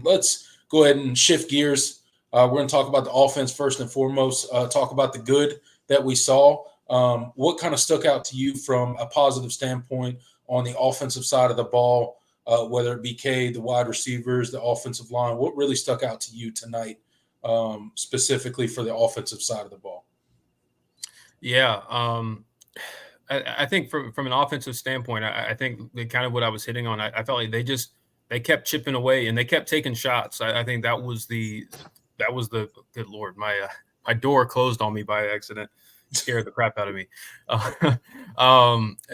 Let's go ahead and shift gears. We're going to talk about the offense first and foremost, talk about the good that we saw. What kind of stuck out to you from a positive standpoint on the offensive side of the ball, whether it be K, the wide receivers, the offensive line? What really stuck out to you tonight, specifically for the offensive side of the ball? Yeah, I think from an offensive standpoint, I think kind of what I was hitting on. I felt like they kept chipping away and they kept taking shots. I think that was the good Lord, my door closed on me by accident, scared the crap out of me.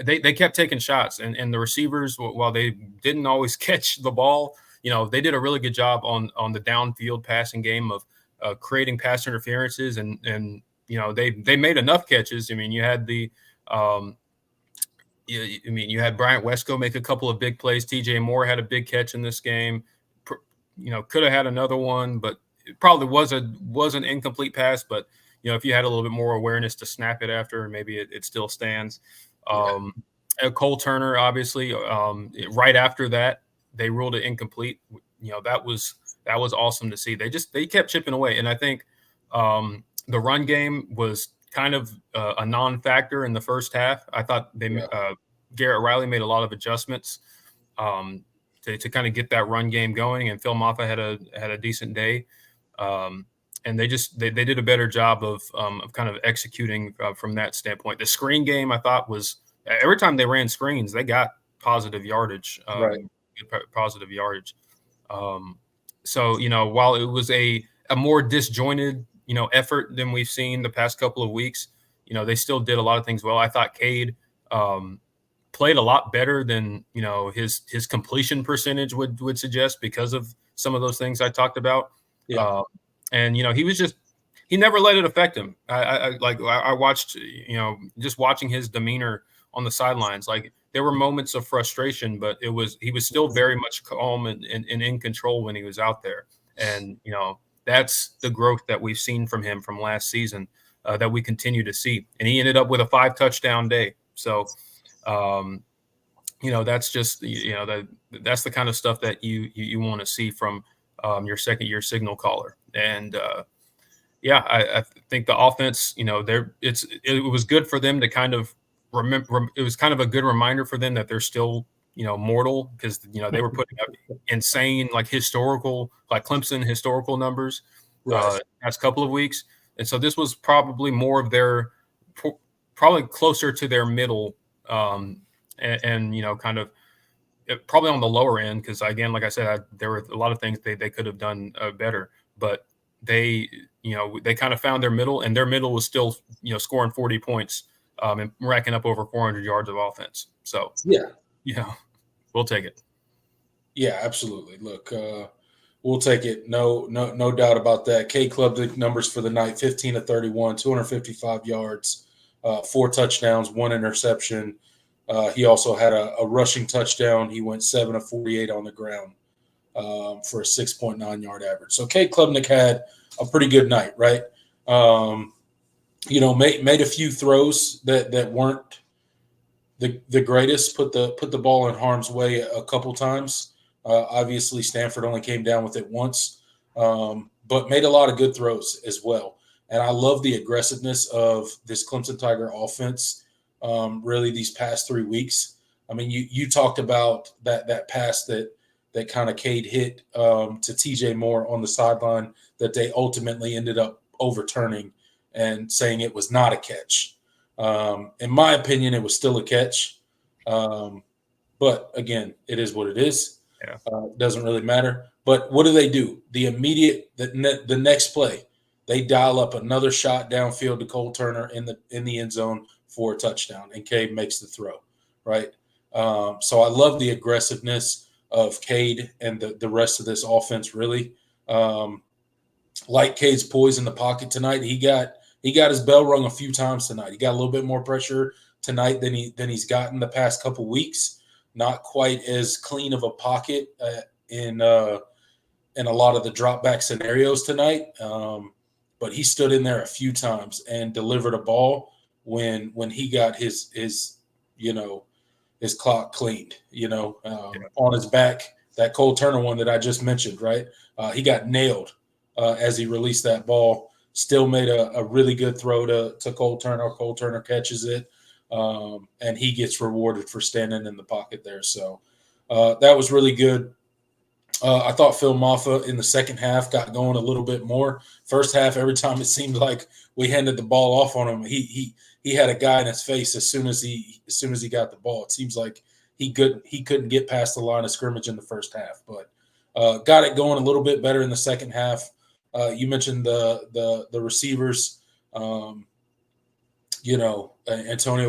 They kept taking shots, and the receivers, while they didn't always catch the ball, they did a really good job on the downfield passing game of creating pass interferences, and they made enough catches. I mean, you had um, you had Bryant Wesco make a couple of big plays. TJ Moore had a big catch in this game. Could have had another one, but it probably was an incomplete pass. But if you had a little bit more awareness to snap it after, maybe it still stands. Cole Turner, obviously, right after that, they ruled it incomplete. That was awesome to see. They kept chipping away, and I think the run game was kind of a non-factor in the first half. I thought Garrett Riley made a lot of adjustments to kind of get that run game going, and Phil Maffa had a decent day, and they did a better job of kind of executing from that standpoint. The screen game, I thought, was every time they ran screens, they got positive yardage. Positive yardage. So while it was a more disjointed effort than we've seen the past couple of weeks, they still did a lot of things well. I thought Cade played a lot better than his completion percentage would suggest, because of some of those things I talked about. And he never let it affect him. I watched, just watching his demeanor on the sidelines, like there were moments of frustration, but he was still very much calm and in control when he was out there. And that's the growth that we've seen from him from last season, that we continue to see. And he ended up with a 5-touchdown day. So that's just that's the kind of stuff that you want to see from your second year signal caller. And I think the offense, it was good for them to kind of remember. It was kind of a good reminder for them that they're still mortal, because they were putting up insane, like Clemson historical numbers last couple of weeks. And so this was probably more of probably closer to their middle, and kind of probably on the lower end, because again, like I said, there were a lot of things they could have done better, but they kind of found their middle, and their middle was still scoring 40 points and racking up over 400 yards of offense. So we'll take it. Yeah, absolutely. Look, we'll take it. No doubt about that. K Club, the numbers for the night: 15 to 31, 255 yards, 4 touchdowns, 1 interception. He also had a rushing touchdown. He went 7 of 48 on the ground for a 6.9 yard average. So K Klubnik had a pretty good night, right? Made a few throws that weren't the greatest. Put the ball in harm's way a couple times. Obviously, Stanford only came down with it once, but made a lot of good throws as well. And I love the aggressiveness of this Clemson Tiger offense. Really, these past 3 weeks. I mean, you talked about that pass that kind of Cade hit to TJ Moore on the sideline that they ultimately ended up overturning and saying it was not a catch. In my opinion, it was still a catch. But again, it is what it is. Doesn't really matter. But what do? The next play, they dial up another shot downfield to Cole Turner in the end zone for a touchdown, and Cade makes the throw, right? So I love the aggressiveness of Cade and the rest of this offense, really. Like Cade's poise in the pocket tonight, he got his bell rung a few times tonight. He got a little bit more pressure tonight than he's gotten the past couple weeks. Not quite as clean of a pocket in a lot of the drop back scenarios tonight, but he stood in there a few times and delivered a ball when he got his clock cleaned, on his back that Cole Turner one that I just mentioned, right? He got nailed as he released that ball. Still made a really good throw to Cole Turner. Cole Turner catches it, and he gets rewarded for standing in the pocket there. So that was really good. I thought Phil Maffa in the second half got going a little bit more. First half, every time it seemed like we handed the ball off on him, he had a guy in his face as soon as he got the ball. It seems like he couldn't get past the line of scrimmage in the first half, but got it going a little bit better in the second half. You mentioned the receivers. Antonio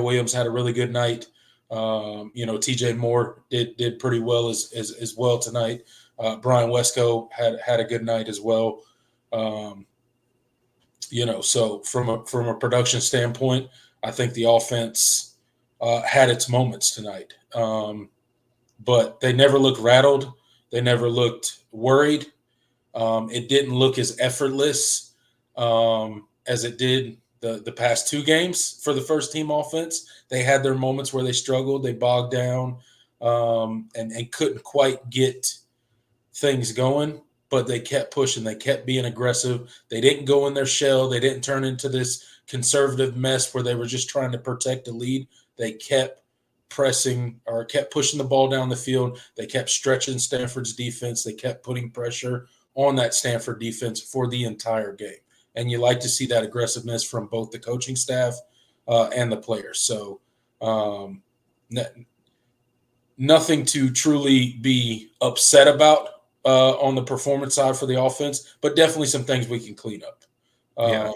Williams had a really good night. TJ Moore did pretty well as well tonight. Brian Wesco had a good night as well. So from a production standpoint, I think the offense had its moments tonight. But they never looked rattled. They never looked worried. It didn't look as effortless as it did the past two games for the first team offense. They had their moments where they struggled, they bogged down, and couldn't quite get things going, but they kept pushing. They kept being aggressive. They didn't go in their shell. They didn't turn into this conservative mess where they were just trying to protect a lead. They kept pressing or kept pushing the ball down the field. They kept stretching Stanford's defense. They kept putting pressure on that Stanford defense for the entire game. And you like to see that aggressiveness from both the coaching staff and the players. So nothing to truly be upset about on the performance side for the offense, but definitely some things we can clean up. Yeah.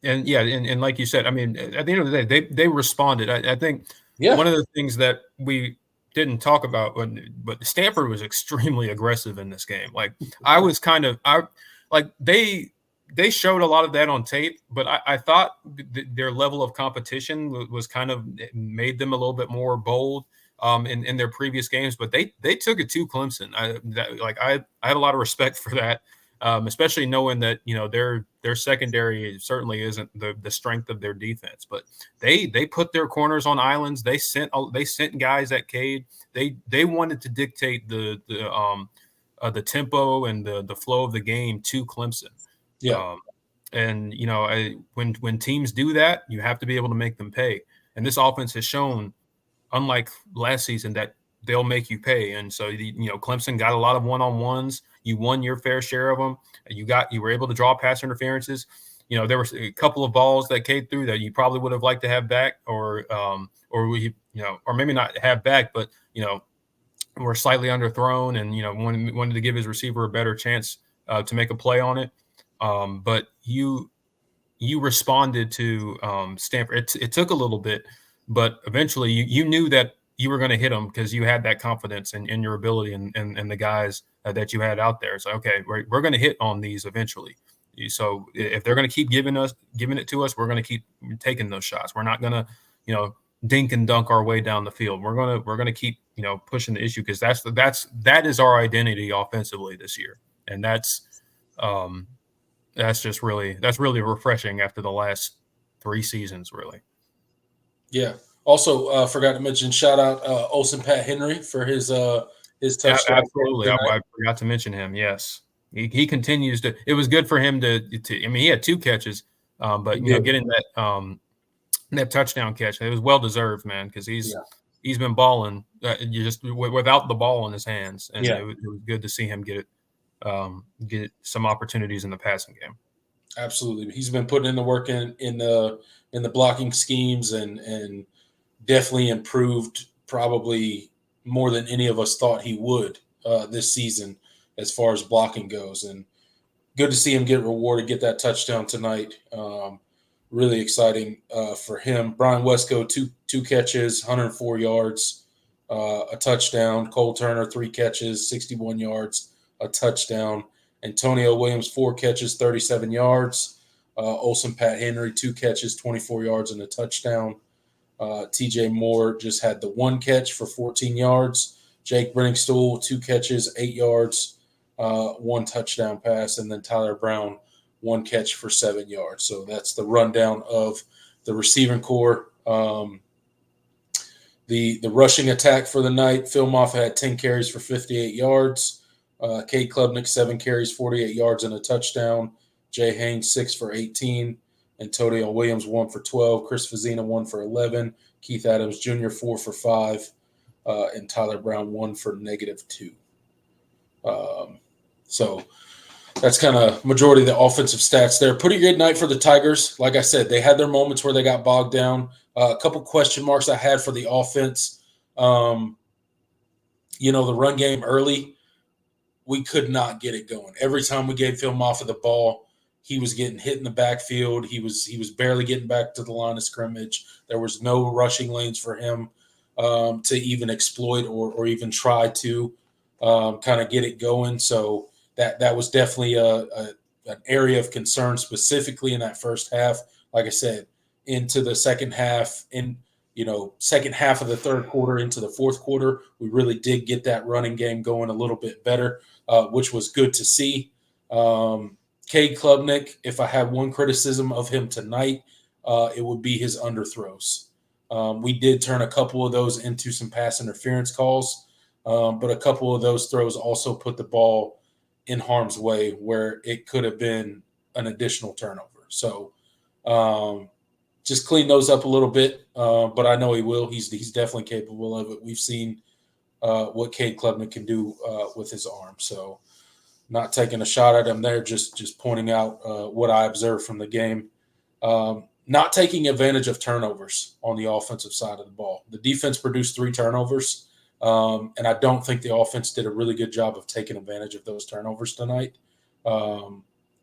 And like you said, I mean, at the end of the day, they responded. I think one of the things that we didn't talk about, but Stanford was extremely aggressive in this game. Like they showed a lot of that on tape, but I thought their level of competition was kind of made them a little bit more bold in their previous games. But they took it to Clemson. I had a lot of respect for that. Especially knowing that their secondary certainly isn't the strength of their defense, but they put their corners on islands. They sent guys at Cade. They wanted to dictate the tempo and the flow of the game to Clemson. Yeah. When teams do that, you have to be able to make them pay. And this offense has shown, unlike last season, that they'll make you pay. And so, Clemson got a lot of one-on-ones. You won your fair share of them. You were able to draw pass interferences. There were a couple of balls that came through that you probably would have liked to have back, or maybe not have back, but were slightly underthrown, and wanted to give his receiver a better chance to make a play on it. But you responded to Stanford. It took a little bit, but eventually you knew that you were going to hit them because you had that confidence in your ability and the guys that you had out there. So, okay, we're going to hit on these eventually. So if they're going to keep giving it to us, we're going to keep taking those shots. We're not going to, dink and dunk our way down the field. We're going to keep, pushing the issue because that is our identity offensively this year. And that's really refreshing after the last 3 seasons, really. Yeah. Also, forgot to mention, shout out Olsen Pat Henry for his touchdown. Absolutely, I forgot to mention him. Yes, he continues to. It was good for him to. I mean, he had 2 catches, but getting that touchdown catch, it was well deserved, man, because he's been balling. Just without the ball in his hands, and it was good to see him get some opportunities in the passing game. Absolutely, he's been putting in the work in the blocking schemes and definitely improved, probably more than any of us thought he would this season as far as blocking goes. And good to see him get rewarded, get that touchdown tonight. Really exciting for him. Brian Wesco, two catches, 104 yards, a touchdown. Cole Turner, 3 catches, 61 yards, a touchdown. Antonio Williams, 4 catches, 37 yards. Olsen Pat Henry, 2 catches, 24 yards, and a touchdown. TJ Moore just had the 1 catch for 14 yards. Jake Brenningstool, 2 catches, 8 yards, 1 touchdown pass. And then Tyler Brown, 1 catch for 7 yards. So that's the rundown of the receiving core. The rushing attack for the night, Phil Moffitt had 10 carries for 58 yards. Cade Klubnik, 7 carries, 48 yards, and a touchdown. Jay Haynes, 6 for 18. Antonio Williams, 1 for 12. Chris Fazina, 1 for 11. Keith Adams Jr., 4 for 5. And Tyler Brown, 1 for -2. So that's kind of majority of the offensive stats there. Pretty good night for the Tigers. Like I said, they had their moments where they got bogged down. A couple question marks I had for the offense. The run game early, we could not get it going. Every time we gave Phil Moffitt the ball, he was getting hit in the backfield. He was barely getting back to the line of scrimmage. There was no rushing lanes for him to even exploit or even try to kind of get it going. So that was definitely an area of concern, specifically in that first half. Like I said, into the second half, second half of the third quarter into the fourth quarter, we really did get that running game going a little bit better, which was good to see. Cade Klubnik, if I have one criticism of him tonight, it would be his underthrows. We did turn a couple of those into some pass interference calls, but a couple of those throws also put the ball in harm's way where it could have been an additional turnover. So just clean those up a little bit, but I know he will. He's definitely capable of it. We've seen what Cade Klubnik can do with his arm. So not taking a shot at him there, just pointing out what I observed from the game. Not taking advantage of turnovers on the offensive side of the ball. The defense produced 3 turnovers, and I don't think the offense did a really good job of taking advantage of those turnovers tonight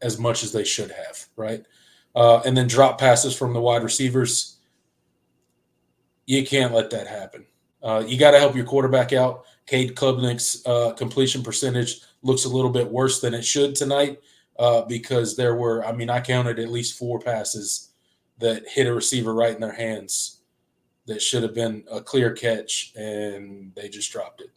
as much as they should have, right? And then drop passes from the wide receivers. You can't let that happen. You got to help your quarterback out. Cade Klubnik's completion percentage looks a little bit worse than it should tonight because there were, I counted at least 4 passes that hit a receiver right in their hands that should have been a clear catch, and they just dropped it.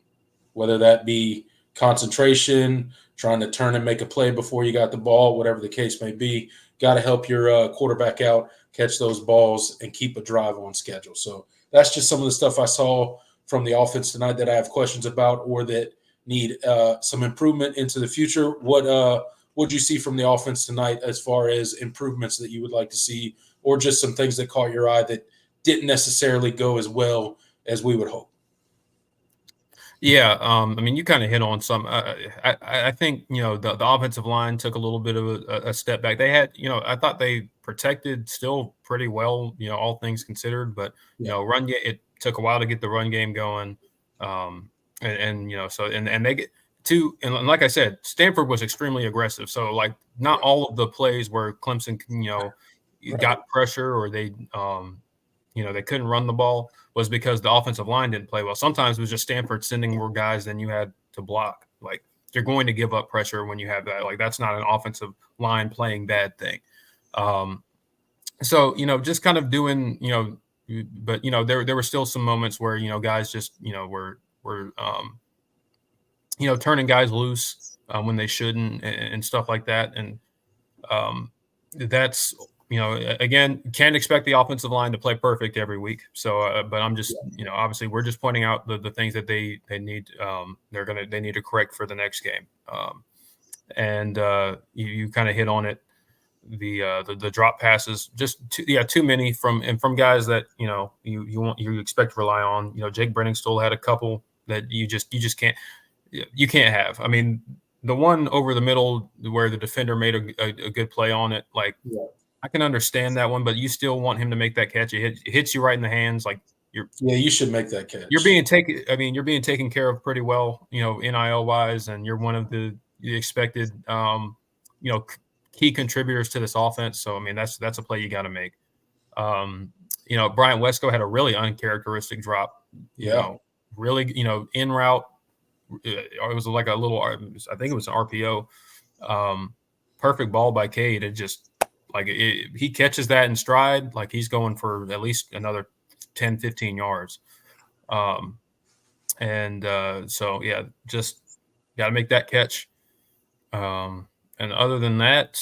Whether that be concentration, trying to turn and make a play before you got the ball, whatever the case may be, got to help your quarterback out, catch those balls, and keep a drive on schedule. So that's just some of the stuff I saw from the offense tonight that I have questions about or that need some improvement into the future. What did you see from the offense tonight as far as improvements that you would like to see, or just some things that caught your eye that didn't necessarily go as well as we would hope? Yeah, you kind of hit on some. I think the offensive line took a little bit of a step back. They had, I thought they protected still pretty well, all things considered. But run game, it took a while to get the run game going, and they get to, and like I said, Stanford was extremely aggressive. So like not all of the plays where Clemson, got pressure or they couldn't run the ball was because the offensive line didn't play well. Sometimes it was just Stanford sending more guys than you had to block. Like you're going to give up pressure when you have that. Like that's not an offensive line playing bad thing. Just kind of doing, but there were still some moments where guys just were turning guys loose when they shouldn't and stuff like that. And that's. Again, can't expect the offensive line to play perfect every week. So, but I'm just, obviously we're just pointing out the things that they need. They need to correct for the next game. You kind of hit on it. The drop passes, just too many from guys that you expect to rely on. Jake Brenningstool had a couple that you just can't have. The one over the middle where the defender made a good play on it, like. Yeah. I can understand that one, but you still want him to make that catch. It hits you right in the hands. Like you should make that catch. You're being taken care of pretty well, NIL wise, and you're one of the expected, key contributors to this offense. So, that's a play you got to make. Brian Wesco had a really uncharacteristic drop. Really, in route. It was like a little, I think it was an RPO. Perfect ball by Cade. It just. Like he catches that in stride, like he's going for at least another 10, 15 yards. Just got to make that catch. And other than that,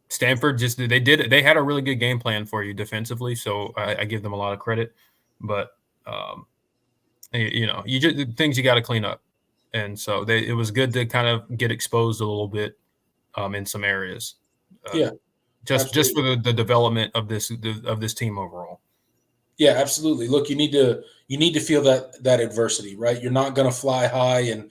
Stanford they had a really good game plan for you defensively, so I give them a lot of credit. But you just things you got to clean up, and so it was good to kind of get exposed a little bit in some areas. Yeah, just for the development of this team overall. Yeah, absolutely. Look, you need to feel that adversity, right? You're not going to fly high and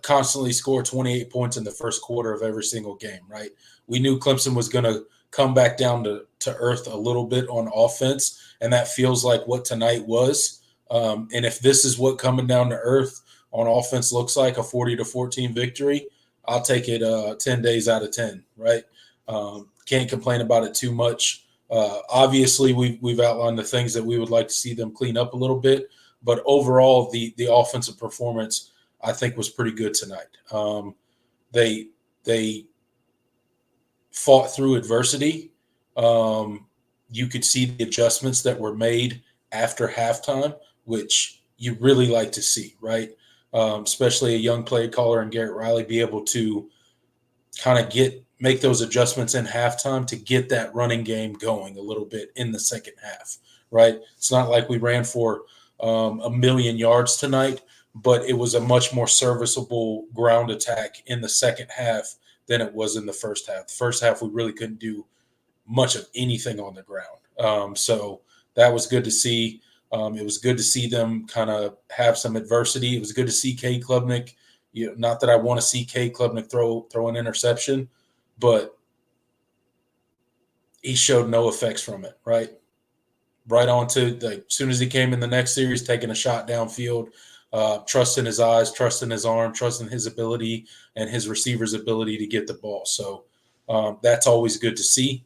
constantly score 28 points in the first quarter of every single game, right? We knew Clemson was going to come back down to earth a little bit on offense, and that feels like what tonight was. And if this is what coming down to earth on offense looks like, a 40-14 victory, I'll take it 10 days out of 10, right? Can't complain about it too much. Obviously, we've outlined the things that we would like to see them clean up a little bit, but overall, the offensive performance I think was pretty good tonight. They fought through adversity. You could see the adjustments that were made after halftime, which you really like to see, right? Especially a young play caller and Garrett Riley be able to kind of make those adjustments in halftime to get that running game going a little bit in the second half, right? It's not like we ran for a million yards tonight, but it was a much more serviceable ground attack in the second half than it was in the first half. The first half, we really couldn't do much of anything on the ground. So that was good to see. It was good to see them kind of have some adversity. It was good to see Cade Klubnik. Not that I want to see Cade Klubnik throw an interception, but he showed no effects from it, right? Right on to as soon as he came in the next series, taking a shot downfield, trusting his eyes, trusting his arm, trusting his ability and his receiver's ability to get the ball. So that's always good to see.